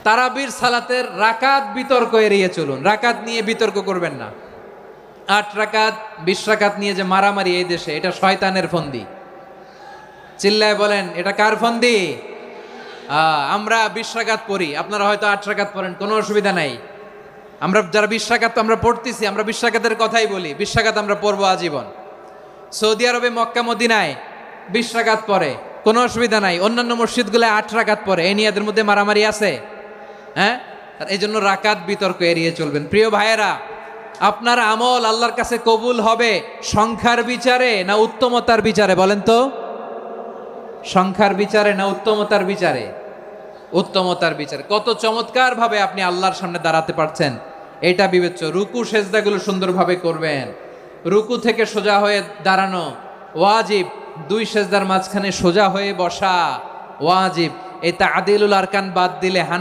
তারাবির সালাতের রাকাত বিতর্ক এড়িয়ে চলুন, রাকাত নিয়ে বিতর্ক করবেন না। 8 রাকাত 20 রাকাত নিয়ে যে মারামারি এই দেশে, এটা শয়তানের ফন্দি। চিল্লায় বলেন এটা কার ফন্দি? আমরা 20 রাকাত পড়ি, আপনারা হয়তো 8 রাকাত পড়েন, কোনো অসুবিধা নাই। আমরা যারা 20 রাকাত আমরা পড়তেছি, আমরা 20 রাকাতের কথাই বলি, 20 রাকাত আমরা পড়বো আজীবন। সৌদি আরবে মক্কা মদিনায় 20 রাকাত পড়ে, কোনো অসুবিধা নাই। অন্যান্য মসজিদগুলোয় 8 রাকাত পড়ে, এই নিয়ে এদের মধ্যে মারামারি আছে? হ্যাঁ, এই জন্য রাকাত বিতর্ক এড়িয়ে চলবেন। প্রিয় ভাইয়েরা, আপনার আমল আল্লাহর কাছে কবুল হবে সংখ্যার বিচারে না উত্তমতার বিচারে? বলেন তো, সংখ্যার বিচারে না উত্তমতার বিচারে? উত্তমতার বিচারে। কত চমৎকার ভাবে আপনি আল্লাহর সামনে দাঁড়াতে পারছেন এটা বিবেচ্য। রুকু সেজদাগুলো সুন্দরভাবে করবেন, রুকু থেকে সোজা হয়ে দাঁড়ানো ওয়াজিব, 2 সেজদার মাঝখানে সোজা হয়ে বসা ওয়াজিব। এই তাদিলুল আরকান বাদ দিলে হানাফি